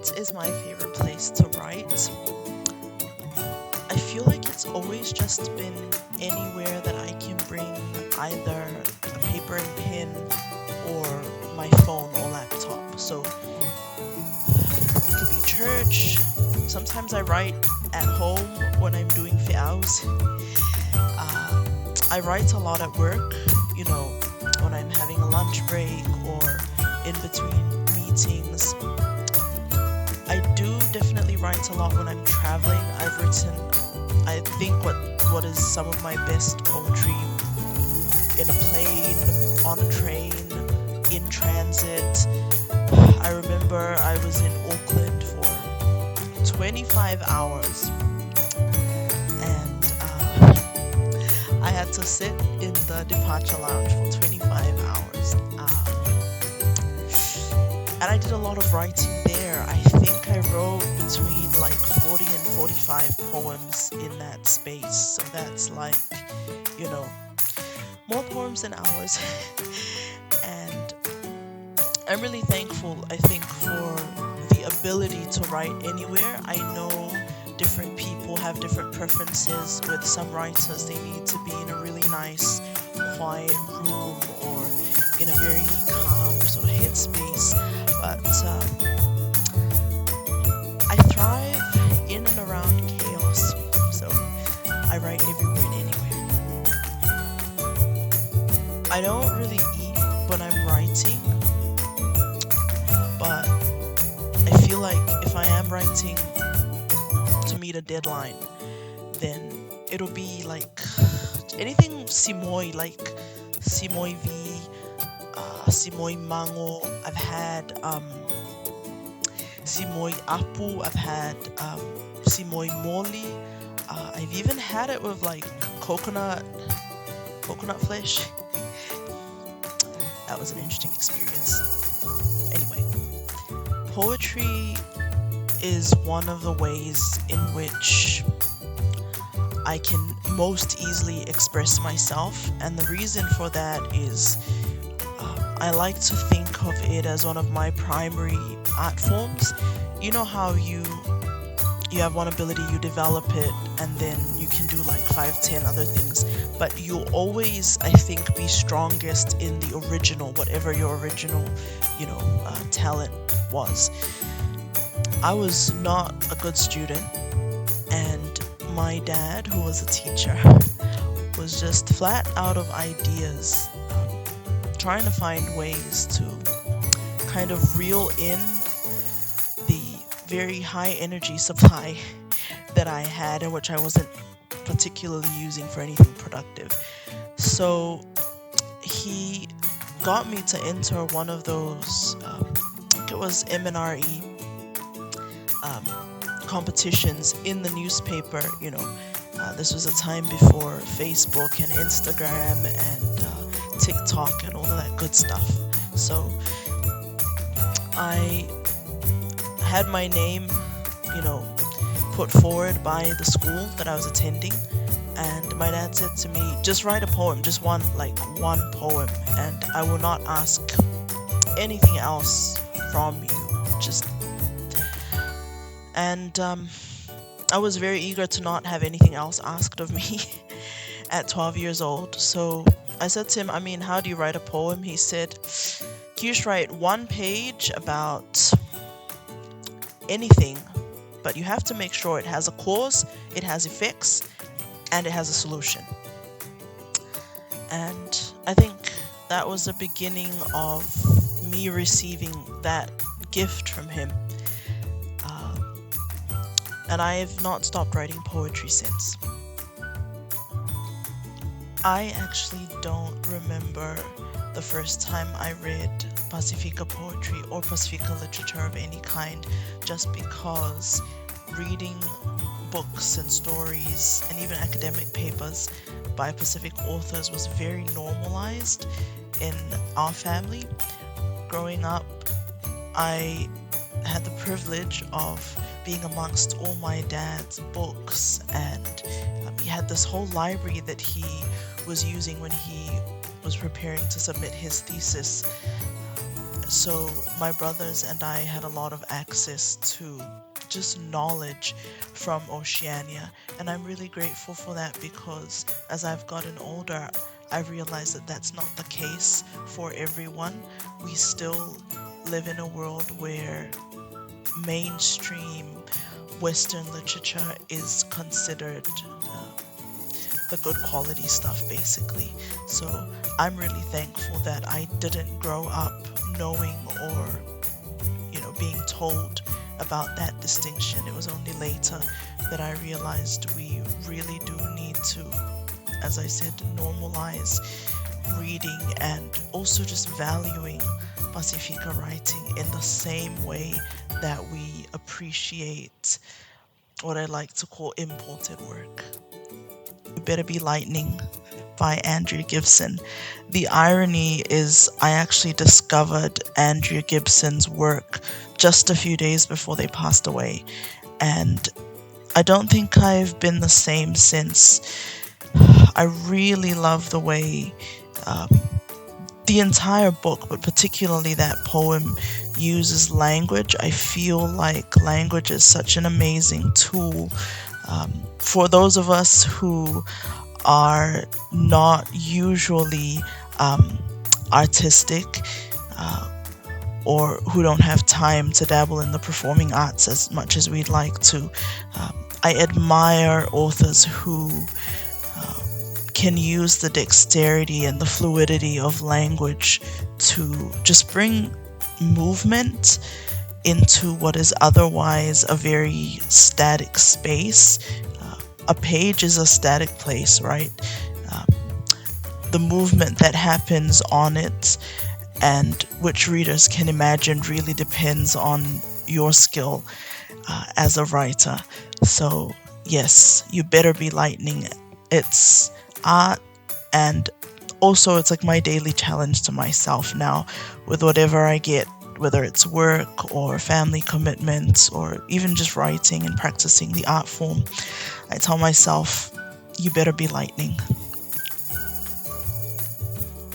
What is my favorite place to write? I feel like it's always just been anywhere that I can bring either a paper and pen or my phone or laptop. So it could be church. Sometimes I write at home when I'm doing fi'aus. I write a lot at work, when I'm having a lunch break or in between meetings. I do definitely write a lot when I'm traveling. I've written, I think what is some of my best poetry in a plane, on a train, in transit. I remember I was in Auckland for 25 hours and I had to sit in the departure lounge for 25 hours. And I did a lot of writing there. I think I wrote between like 40 and 45 poems in that space. So that's like, more poems than hours. And I'm really thankful, I think, for the ability to write anywhere. I know different people have different preferences. With some writers, they need to be in a really nice, quiet room or in a very calm sort of headspace. But I thrive in and around chaos, so I write everywhere and anywhere. I don't really eat when I'm writing, but I feel like if I am writing to meet a deadline, then it'll be like anything Simoi, like Simoi V, Simoi Mango. I've had Simoi Apu. I've had Simoi Moli. I've even had it with like coconut flesh. That was an interesting experience. Anyway, poetry is one of the ways in which I can most easily express myself, and the reason for that is I like to think of it as one of my primary art forms. You know how you have one ability, you develop it, and then you can do like 5-10 other things, but you'll always, I think, be strongest in the original, whatever your original talent was. I was not a good student, and my dad, who was a teacher, was just flat out of ideas, trying to find ways to kind of reel in the very high energy supply that I had, and which I wasn't particularly using for anything productive. So he got me to enter one of those, I think it was MNRE competitions in the newspaper. This was a time before Facebook and Instagram and TikTok and all of that good stuff. So I had my name, put forward by the school that I was attending, and my dad said to me, just write a poem, just one poem, and I will not ask anything else from you. And I was very eager to not have anything else asked of me at 12 years old. So I said to him, how do you write a poem? He said, can you just write one page about anything, but you have to make sure it has a cause, it has effects, and it has a solution. And I think that was the beginning of me receiving that gift from him. And I have not stopped writing poetry since. I actually don't remember the first time I read Pasifika poetry or Pasifika literature of any kind, just because reading books and stories and even academic papers by Pacific authors was very normalized in our family. Growing up, I had the privilege of being amongst all my dad's books, and he had this whole library that he was using when he was preparing to submit his thesis. So my brothers and I had a lot of access to just knowledge from Oceania, and I'm really grateful for that because as I've gotten older, I realized that that's not the case for everyone. We still live in a world where mainstream Western literature is considered the good quality stuff, basically. So I'm really thankful that I didn't grow up knowing or, being told about that distinction. It was only later that I realized we really do need to, as I said, normalize reading and also just valuing Pasifika writing in the same way that we appreciate what I like to call imported work. You Better Be Lightning by Andrea Gibson. The irony is, I actually discovered Andrea Gibson's work just a few days before they passed away, and I don't think I've been the same since. I really love the way the entire book, but particularly that poem, uses language. I feel like language is such an amazing tool for those of us who are not usually artistic or who don't have time to dabble in the performing arts as much as we'd like to. I admire authors who can use the dexterity and the fluidity of language to just bring movement into what is otherwise a very static space. A page is a static place, right? The movement that happens on it and which readers can imagine really depends on your skill as a writer. So, yes, You Better Be Lightning. It's art, and also it's like my daily challenge to myself now with whatever I get, whether it's work or family commitments or even just writing and practicing the art form. I tell myself, you better be lightning.